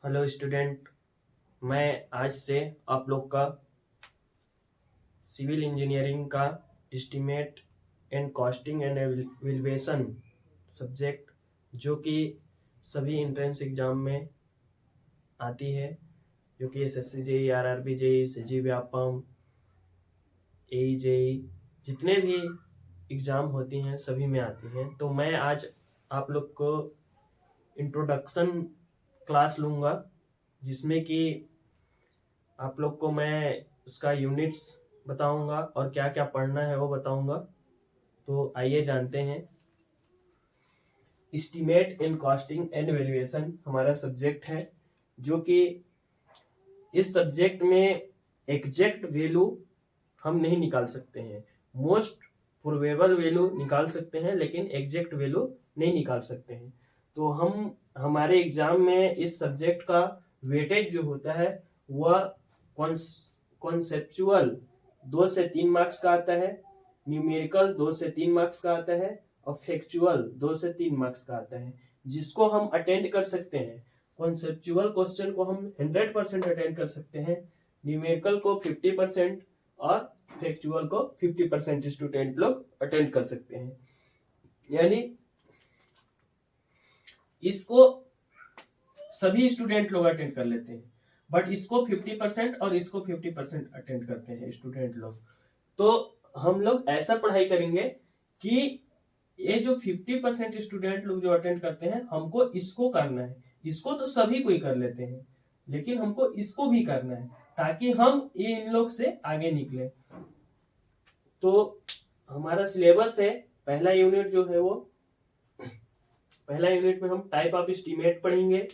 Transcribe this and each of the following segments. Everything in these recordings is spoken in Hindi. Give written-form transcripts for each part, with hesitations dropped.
Hello student. मैं आज से आप लोग का सिविल इंजीनियरिंग का estimate and costing and evaluation subject, जो कि सभी एंट्रेंस एग्जाम में आती है, जो कि SSC JE, RRB JE, CG Vyapam, AE JE, जितने भी एग्जाम होती हैं सभी में आती हैं। तो मैं आज आप लोग को इंट्रोडक्शन क्लास लूँगा, जिसमें कि आप लोग को मैं उसका यूनिट्स बताऊंगा और क्या क्या पढ़ना है वो बताऊंगा। तो आइए जानते हैं। Estimate in costing and valuation हमारा सब्जेक्ट है, जो कि इस सब्जेक्ट में एग्जैक्ट वैल्यू हम नहीं निकाल सकते हैं। मोस्ट प्रोबेबल वैल्यू निकाल सकते हैं, लेकिन एग्जैक्ट वैल्यू नहीं निकाल सकते हैं। तो हमारे एग्जाम में इस सब्जेक्ट का वेटेज जो होता है वह कॉन्सेप्चुअल 2 से 3 मार्क्स का आता है, न्यूमेरिकल 2 से 3 मार्क्स का आता है और फैक्चुअल 2 से 3 मार्क्स का आता है, जिसको हम अटेंड कर सकते हैं। कॉन्सेप्चुअल क्वेश्चन को हम 100% अटेंड कर सकते हैं, न्यूमेरिकल को 50% और फैक्चुअल को 50% स्टूडेंट लोग अटेंड कर सकते हैं। यानी इसको सभी स्टूडेंट लोग अटेंड कर लेते हैं, बट इसको 50% और इसको 50% अटेंड करते हैं स्टूडेंट लोग। तो हम लोग ऐसा पढ़ाई करेंगे कि ये जो 50% स्टूडेंट लोग जो अटेंड करते हैं, हमको इसको करना है। इसको तो सभी कोई कर लेते हैं, लेकिन हमको इसको भी करना है, ताकि हम इन लोग से आगे निकले। तो हमारा सिलेबस है, पहला यूनिट जो है वो, पहला यूनिट में हम टाइप ऑफ एस्टीमेट पढ़ेंगे,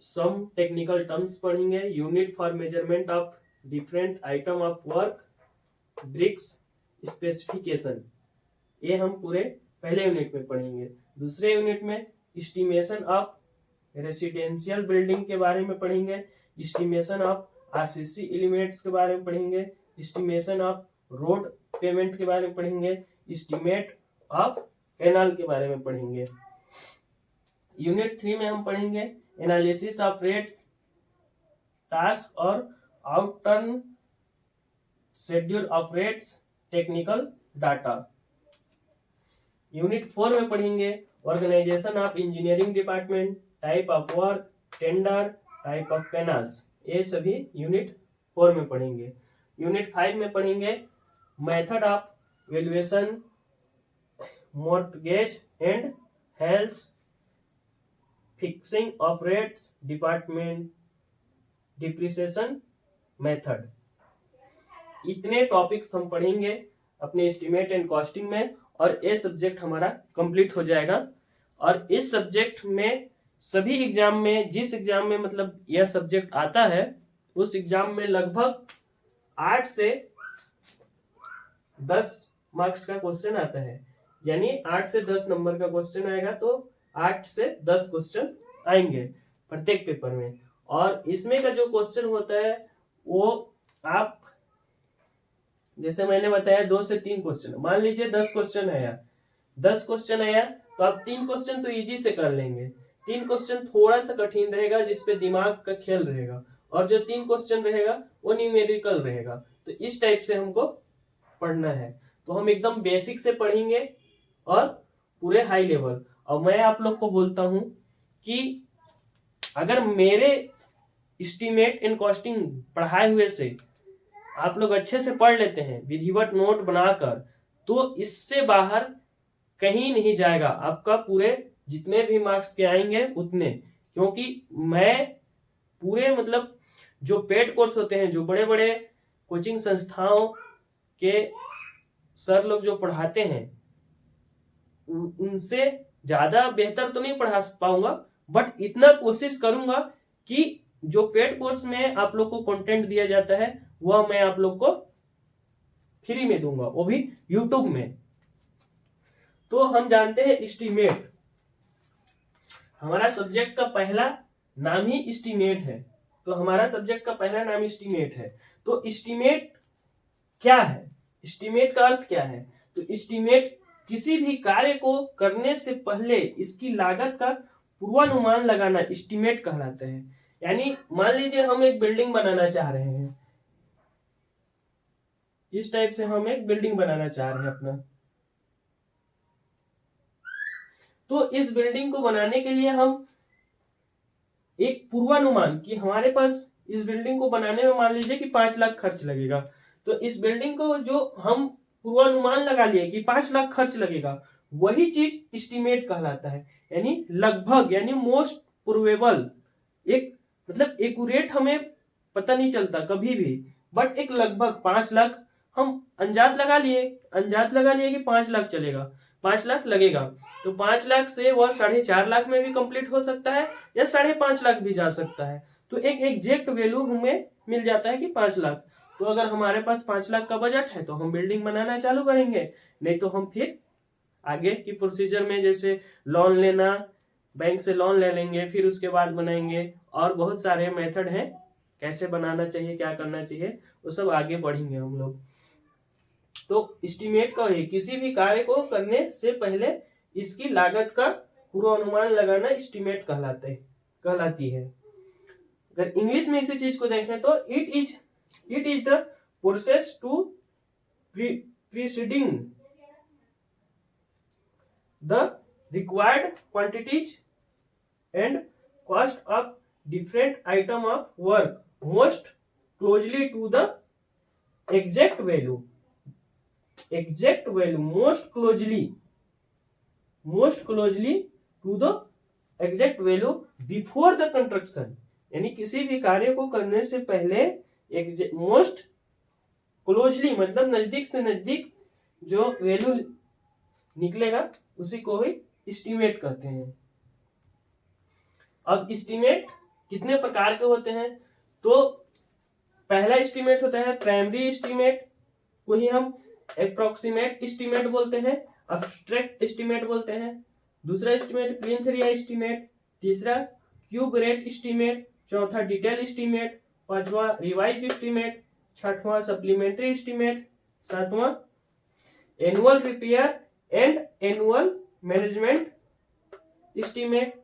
सम टेक्निकल टर्म्स पढ़ेंगे, unit for measurement of different item of work, bricks, specification, ये हम पूरे पहले यूनिट में पढ़ेंगे। दूसरे यूनिट में एस्टिमेशन ऑफ रेसिडेंशियल बिल्डिंग के बारे में पढ़ेंगे, एस्टिमेशन ऑफ आरसीसी एलिमेंट्स के बारे में पढ़ेंगे, एस्टिमेशन ऑफ रोड पेमेंट के बारे में पढ़ेंगे, एस्टिमेट ऑफ कैनाल के बारे में पढ़ेंगे। यूनिट 3 में हम पढ़ेंगे एनालिसिस ऑफ रेट्स, टास्क और outturn schedule of rates, technical data. Unit 4 में पढ़ेंगे organisation of engineering department, type of work, tender, type of canals, ये सभी यूनिट 4 में पढ़ेंगे। यूनिट 5 में पढ़ेंगे method of valuation, mortgage and health, fixing of rates, department depreciation method. इतने टॉपिक्स हम पढ़ेंगे अपने एस्टीमेट एंड कॉस्टिंग में, और ये सब्जेक्ट हमारा कंप्लीट हो जाएगा। और इस सब्जेक्ट में सभी एग्जाम में, जिस एग्जाम में मतलब यह सब्जेक्ट आता है, उस एग्जाम में लगभग 8 से 10 मार्क्स का क्वेश्चन आता है। यानी 8 से 10 नंबर का क्वेश्चन आएगा, तो 8 से 10 क्वेश्चन आएंगे प्रत्येक पेपर में। और इसमें का जो क्वेश्चन होता है वो आप, जैसे मैंने बताया 2 से 3 क्वेश्चन, मान लीजिए 10 क्वेश्चन आया, 10 क्वेश्चन आया तो आप 3 क्वेश्चन तो इजी से कर लेंगे, 3 क्वेश्चन थोड़ा सा कठिन रहेगा जिसपे दिमाग का खेल रहेगा, और जो 3 क्वेश्चन रहेगा वो न्यूमेरिकल रहेगा। तो इस टाइप से हमको पढ़ना है। तो हम एकदम बेसिक से पढ़ेंगे और पूरे हाई लेवल। और मैं आप लोग को बोलता हूं कि अगर मेरे एस्टीमेट इन कॉस्टिंग पढ़ाए हुए से आप लोग अच्छे से पढ़ लेते हैं विधिवत नोट बनाकर, तो इससे बाहर कहीं नहीं जाएगा आपका। पूरे जितने भी मार्क्स के आएंगे उतने, क्योंकि मैं पूरे मतलब जो पेड कोर्स होते हैं, जो बड़े बड़े कोचिंग संस्थाओं के सर लोग जो पढ़ाते हैं, उनसे ज्यादा बेहतर तो नहीं पढ़ा पाऊंगा, बट इतना कोशिश करूंगा कि जो पेड कोर्स में आप लोग को कंटेंट दिया जाता है वह मैं आप लोग को फ्री में दूंगा, वो भी यूट्यूब में। तो हम जानते हैं एस्टीमेट, हमारा सब्जेक्ट का पहला नाम ही एस्टीमेट है। तो हमारा सब्जेक्ट का पहला नाम एस्टीमेट है। तो एस्टीमेट क्या है, एस्टीमेट का अर्थ क्या है? तो एस्टीमेट किसी भी कार्य को करने से पहले इसकी लागत का पूर्वानुमान लगाना एस्टिमेट कहलाता है। यानी मान लीजिए हम एक बिल्डिंग बनाना चाह रहे हैं, इस टाइप से हम एक बिल्डिंग बनाना चाह रहे हैं अपना, तो इस बिल्डिंग को बनाने के लिए हम एक पूर्वानुमान कि हमारे पास इस बिल्डिंग को बनाने में मान लीजिए कि 5 लाख खर्च लगेगा, तो इस बिल्डिंग को जो हम पूर्वानुमान लगा लिए कि 5 लाख खर्च लगेगा, वही चीज एस्टिमेट कहलाता है। यानी लगभग, यानी मोस्ट प्रोबेबल, एक मतलब एक्यूरेट हमें पता नहीं चलता कभी भी, बट एक लगभग 5 लाख हम अंदाज लगा लिए कि 5 लाख चलेगा, 5 लाख लगेगा, तो 5 लाख से वह 4.5 लाख में भी कंप्लीट हो सकता है या 5.5 लाख भी जा सकता है। तो एक एग्जैक्ट वैल्यू हमें मिल जाता है कि 5 लाख। तो अगर हमारे पास 5 लाख का बजट है तो हम बिल्डिंग बनाना चालू करेंगे, नहीं तो हम फिर आगे की प्रोसीजर में जैसे लोन लेना, बैंक से लोन ले लेंगे, फिर उसके बाद बनाएंगे, और बहुत सारे मेथड हैं कैसे बनाना चाहिए, क्या करना चाहिए, वो सब आगे बढ़ेंगे हम लोग। तो एस्टिमेट का है किसी भी कार्य को करने से पहले इसकी लागत का पूर्वानुमान लगाना एस्टिमेट कहलाती है। अगर इंग्लिश में इसी चीज को देखें तो it is the process to preceding the required quantities and cost of different item of work most closely to the exact value most closely to the exact value before the construction। यानी किसी भी कार्य को करने से पहले मोस्ट क्लोजली मतलब नजदीक से नजदीक जो वैल्यू निकलेगा उसी को ही एस्टिमेट कहते हैं। अब एस्टिमेट कितने प्रकार के होते हैं, तो पहला एस्टिमेट होता है प्राइमरी एस्टिमेट, को ही हम अप्रोक्सीमेट एस्टिमेट बोलते हैं, अब्स्ट्रैक्ट एस्टिमेट बोलते हैं। दूसरा एस्टिमेट प्लेन एरिया एस्टिमेट, तीसरा क्यूब रेट एस्टिमेट, चौथा डिटेल एस्टिमेट, पांचवा रिवाइज एस्टिमेट, छठवां सप्लीमेंट्री एस्टिमेट, सातवां annual repair and annual management estimate,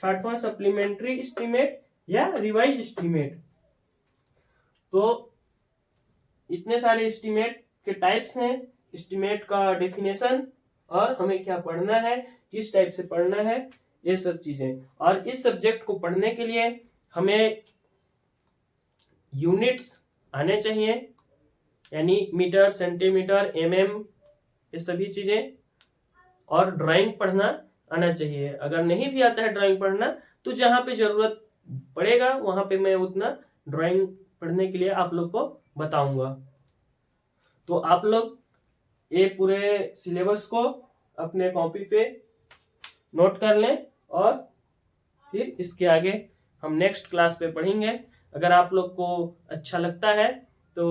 छठवां सप्लीमेंट्री एस्टिमेट या रिवाइज एस्टिमेट। तो इतने सारे एस्टिमेट के टाइप्स हैं, एस्टिमेट का डेफिनेशन और हमें क्या पढ़ना है, किस टाइप से पढ़ना है, ये सब चीजें। और इस सब्जेक्ट को पढ़ने के लिए हमें यूनिट्स आने चाहिए, यानी मीटर, सेंटीमीटर, एमएम, ये सभी चीजें, और ड्राइंग पढ़ना आना चाहिए। अगर नहीं भी आता है ड्राइंग पढ़ना तो जहां पे जरूरत पड़ेगा वहां पे मैं उतना ड्राइंग पढ़ने के लिए आप लोग को बताऊंगा। तो आप लोग ये पूरे सिलेबस को अपने कॉपी पे नोट कर लें और फिर इसके आगे हम नेक्स्ट क्लास पे पढ़ेंगे। अगर आप लोग को अच्छा लगता है तो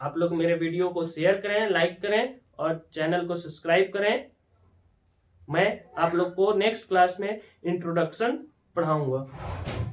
आप लोग मेरे वीडियो को शेयर करें, लाइक करें और चैनल को सब्सक्राइब करें। मैं आप लोग को नेक्स्ट क्लास में इंट्रोडक्शन पढ़ाऊंगा।